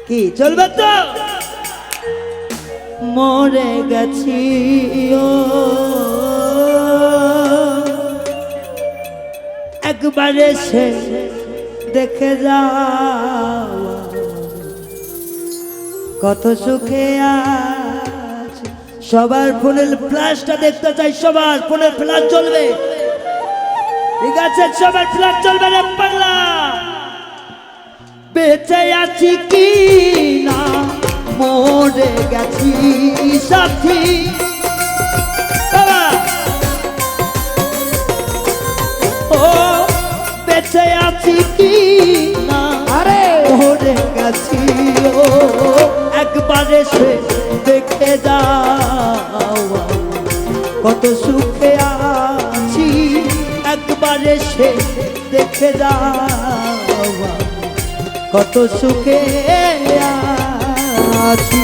কি চলবে তো মরে গেছি ও একবার এসে দেখে যাও কত সুখে আছি সবার ফোনের ফ্ল্যাশটা দেখতে চাই সবার ফোনের ফ্ল্যাশ জ্বলবে ঠিক আছে সবার ফ্ল্যাশ জ্বলবে রে পাগলা বেঁচে আছি কি না মরে গেছি সাথী ও বেঁচে আছি কি না আরে মরে গেছি ও একবার এসে দেখে যাও কত সুখে আছি একবার এসে দেখে যাও কত সুখে আছি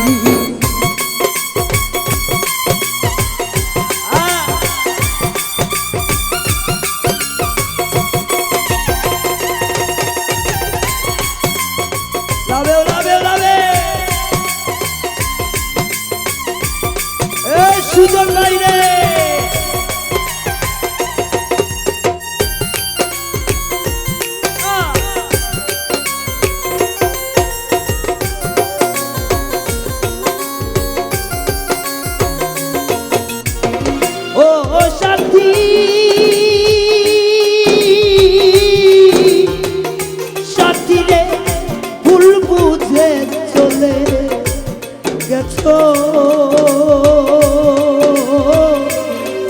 লাভে লাভে লাভে এই সুযোগ নাই রে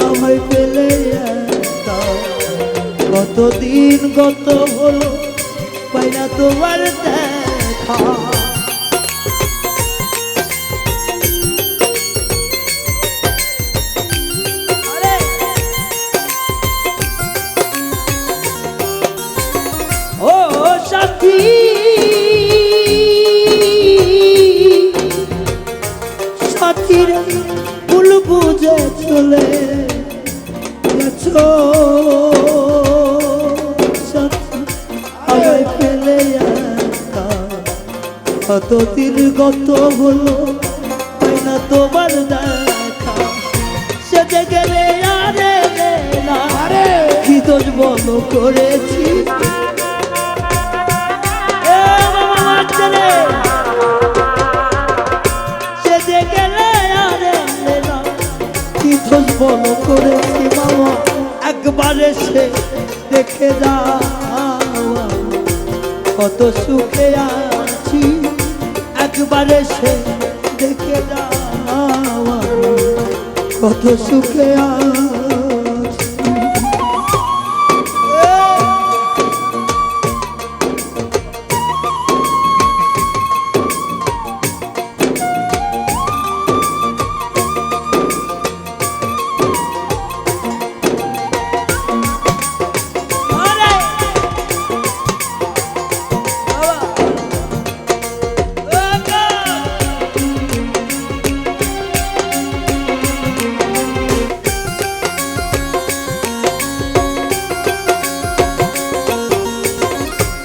আমায় পেলে কতদিন কত হলো পাইনা তোমার দেখা ও সাথী সাথীর ভুল বুঝে চলে গেছো সাথী আমায় ফেলে কতদিন গত হলো তাই না তোমার দেখা সেজে গেলে আরে না আরে কি দোষ বলো করেছি বলো করেছি মামা একবার এসে দেখে যাও কত সুখে আছি একবার এসে দেখে যাও কত সুখে আছি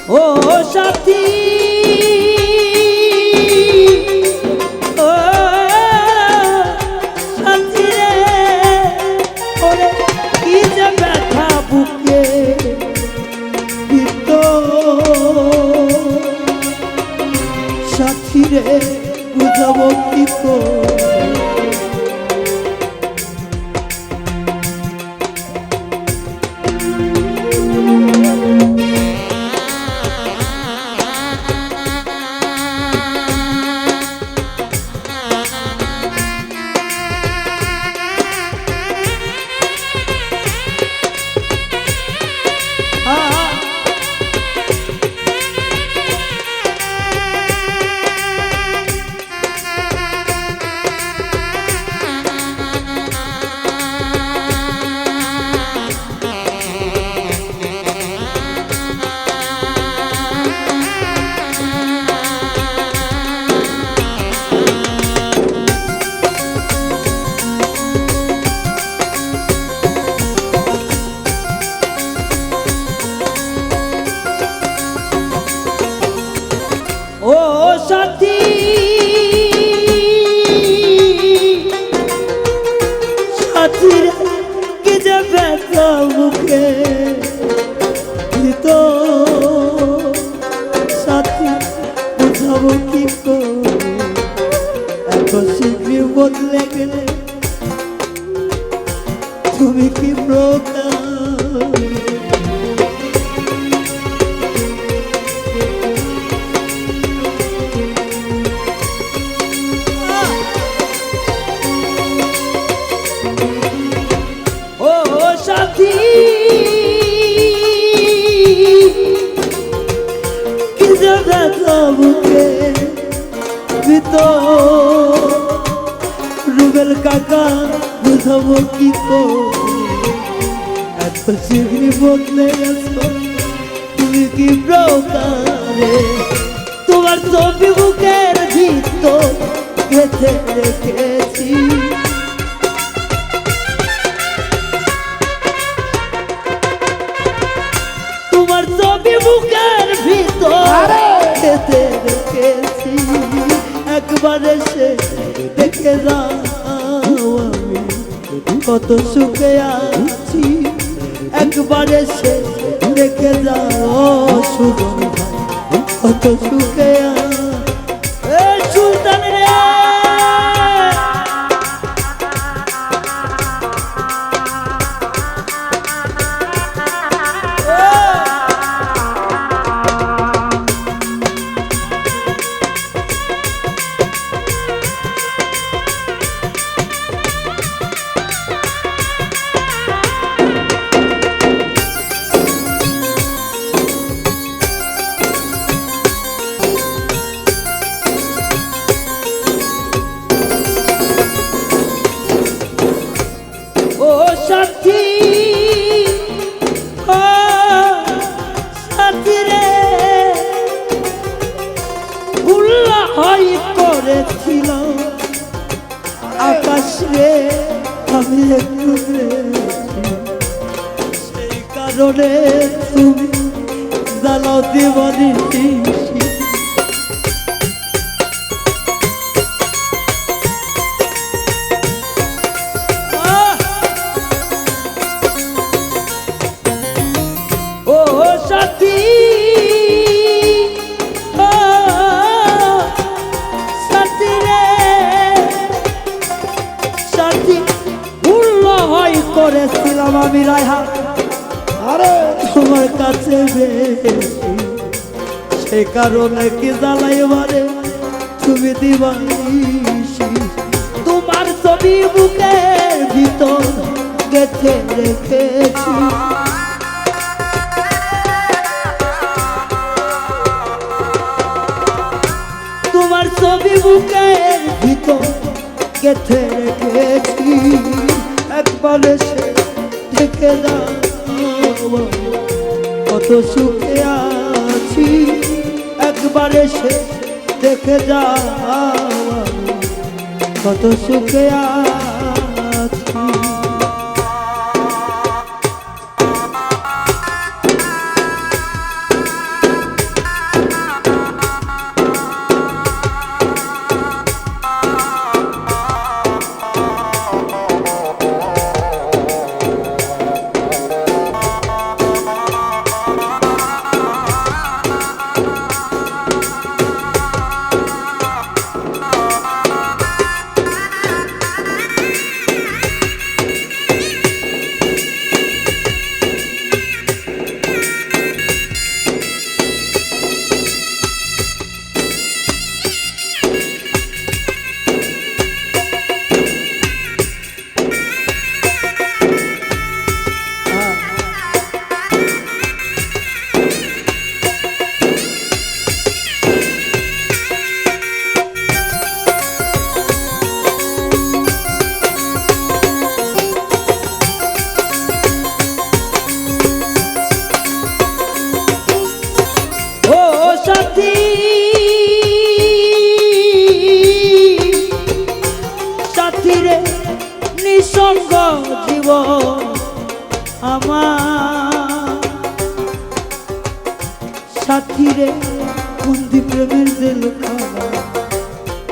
ও সাথী ও সাথী রে ওরে কি যে ব্যথা বুকে দিত সাথী রে বুঝাবো কি করে তো রুবেল কাকা বুঝাবো কি তো এত শীঘ্রই বদলে গেছো তুমি কি প্রকারে তোমার ছবি বুকের ভিতর গেঁথে রেখেছি তোমার ছবি বুকের ভিতর গেঁথে রেখেছি একবার এসে দেখে যাও আমি কত সুখে আছি একবার এসে দেখে যাও সুজন ভাই কত সুখে সুলতান রে সাথী সাথী রে উল্লাহ হয় করেছিল আকাশ রে আমি একটু সেই কারণে তুমি জ্বালাও দিবানি সাথী সাথী রে সাথী উল্লাহ হয় করেছিলাম আমি রায়হা আরে তোমার কাছে বেশি সে কারণে কি জ্বালাই বারে তুমি দিবানিসি তোমার ছবি বুকের ভিতর গেঁথে রেখেছি তোমার ছবি বুকের ভিতর গেঁথে রেখেছি একবার এসে দেখে যাও কত সুখে আছি একবার এসে দেখে যাও কত সুখে আছি নিঃসঙ্গ জীবন আমার সাথী রে বন্দি প্রেমের জেলখানা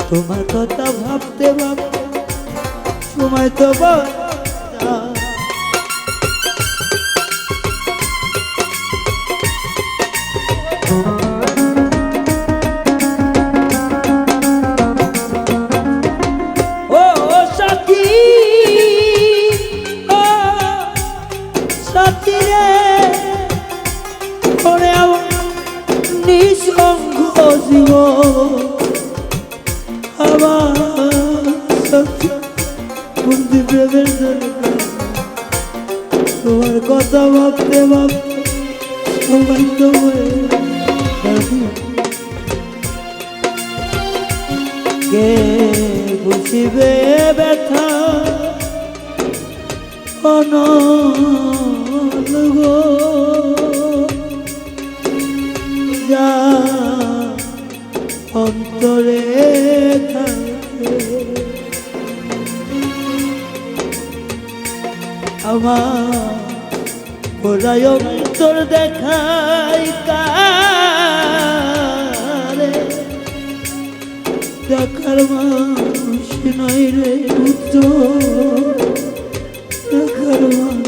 তোমার কথা ভাবতে ভাবতে সময় তো নিঃসঙ্গ জীবন আমার বন্দি প্রেমের জেলখানা তোমার কথা ভাবতে ভাবতে সময় তো দিবে ব্যথা অনল গো যা অন্তরে থাকে আমার ওরাই অন্তর দেখাই কারে দেখার মানুষ নাই রে উত্তর দেখার মানুষ